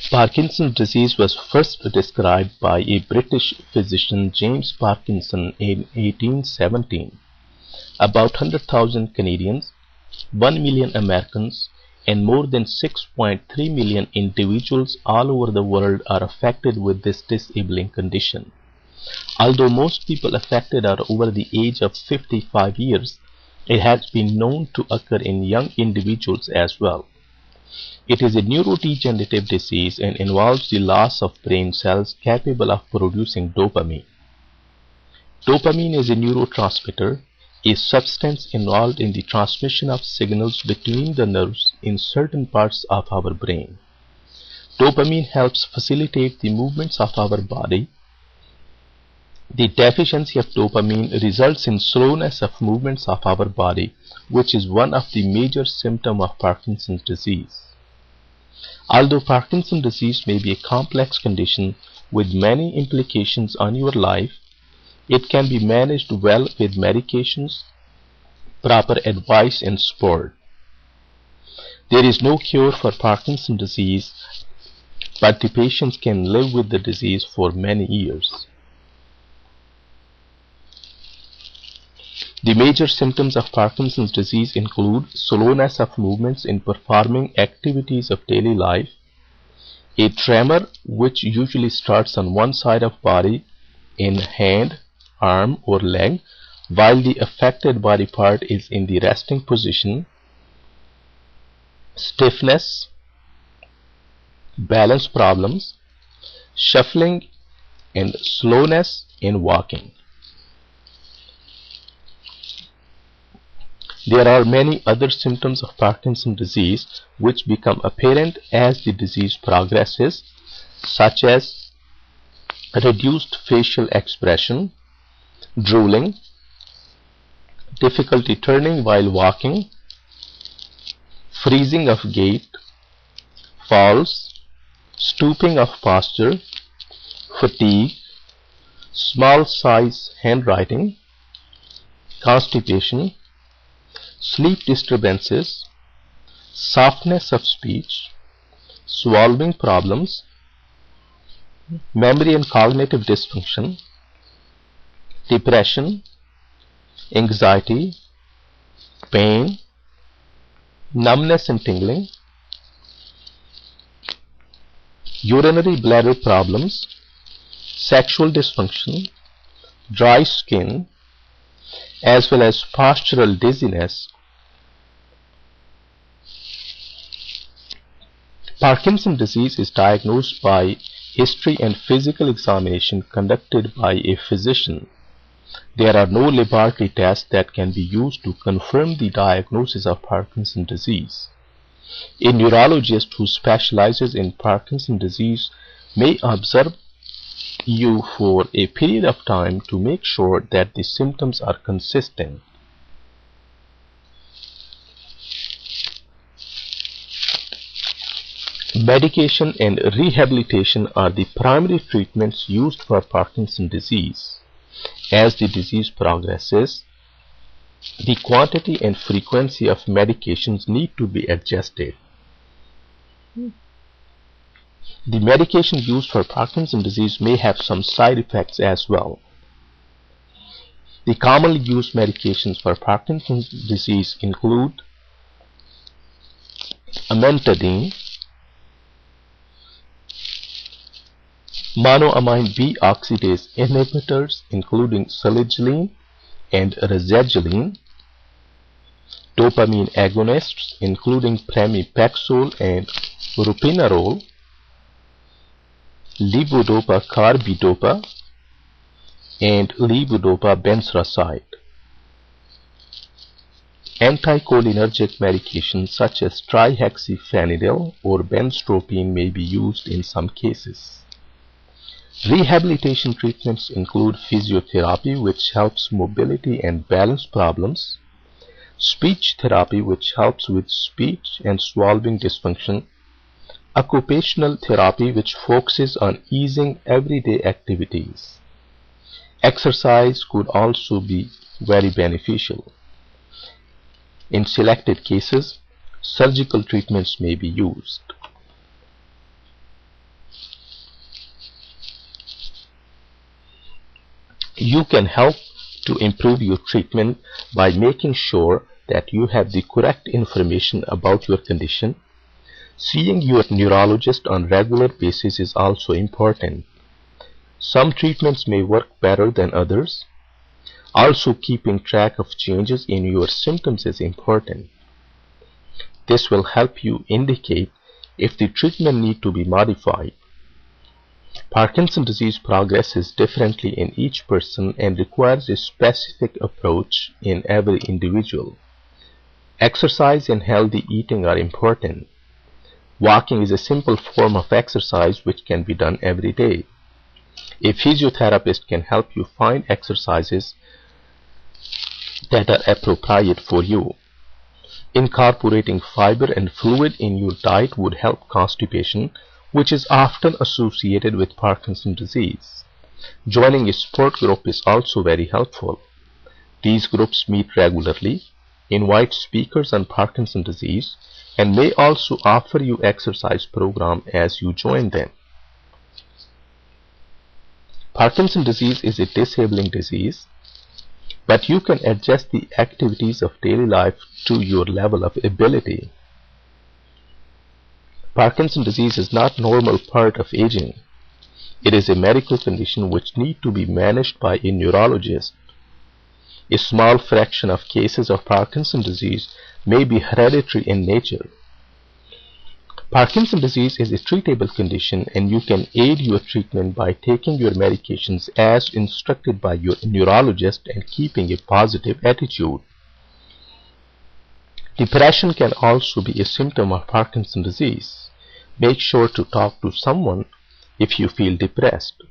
Parkinson's disease was first described by a British physician, James Parkinson, in 1817. About 100,000 Canadians, 1 million Americans, and more than 6.3 million individuals all over the world are affected with this disabling condition. Although most people affected are over the age of 55 years, it has been known to occur in young individuals as well. It is a neurodegenerative disease and involves the loss of brain cells capable of producing dopamine. Dopamine is a neurotransmitter, a substance involved in the transmission of signals between the nerves in certain parts of our brain. Dopamine helps facilitate the movements of our body. The deficiency of dopamine results in slowness of movements of our body, which is one of the major symptoms of Parkinson's disease. Although Parkinson's disease may be a complex condition with many implications on your life, it can be managed well with medications, proper advice, and support. There is no cure for Parkinson's disease, but the patients can live with the disease for many years. The major symptoms of Parkinson's disease include slowness of movements in performing activities of daily life, a tremor which usually starts on one side of body, in hand, arm, or leg, while the affected body part is in the resting position, stiffness, balance problems, shuffling, and slowness in walking. There are many other symptoms of Parkinson's disease which become apparent as the disease progresses, such as reduced facial expression, drooling, difficulty turning while walking, freezing of gait, falls, stooping of posture, fatigue, small size handwriting, constipation, sleep disturbances, softness of speech, swallowing problems, memory and cognitive dysfunction, depression, anxiety, pain, numbness and tingling, urinary bladder problems, sexual dysfunction, dry skin, as well as postural dizziness. Parkinson's disease is diagnosed by history and physical examination conducted by a physician. There are no laboratory tests that can be used to confirm the diagnosis of Parkinson's disease. A neurologist who specializes in Parkinson's disease may observe you for a period of time to make sure that the symptoms are consistent. Medication and rehabilitation are the primary treatments used for Parkinson's disease. As the disease progresses, the quantity and frequency of medications need to be adjusted. The medication used for Parkinson's disease may have some side effects as well. The commonly used medications for Parkinson's disease include amantadine, monoamine B oxidase inhibitors including salicyline and razeginine, dopamine agonists including pramipexole and ropinirole, levodopa-carbidopa, and levodopa-benzoate. Anticholinergic medications such as trihexyphenidyl or benztropine may be used in some cases. Rehabilitation treatments include physiotherapy, which helps mobility and balance problems, speech therapy, which helps with speech and swallowing dysfunction, occupational therapy, which focuses on easing everyday activities. Exercise could also be very beneficial. In selected cases, surgical treatments may be used. You can help to improve your treatment by making sure that you have the correct information about your condition. Seeing your neurologist on a regular basis is also important. Some treatments may work better than others. Also, keeping track of changes in your symptoms is important. This will help you indicate if the treatment needs to be modified. Parkinson's disease progresses differently in each person and requires a specific approach in every individual. Exercise and healthy eating are important. Walking is a simple form of exercise which can be done every day. A physiotherapist can help you find exercises that are appropriate for you. Incorporating fiber and fluid in your diet would help constipation, which is often associated with Parkinson's disease. Joining a sport group is also very helpful. These groups meet regularly, invite speakers on Parkinson's disease, and may also offer you exercise program as you join them. Parkinson's disease is a disabling disease, but you can adjust the activities of daily life to your level of ability. Parkinson's disease is not a normal part of aging. It is a medical condition which needs to be managed by a neurologist. A small fraction of cases of Parkinson's disease may be hereditary in nature. Parkinson's disease is a treatable condition, and you can aid your treatment by taking your medications as instructed by your neurologist and keeping a positive attitude. Depression can also be a symptom of Parkinson's disease. Make sure to talk to someone if you feel depressed.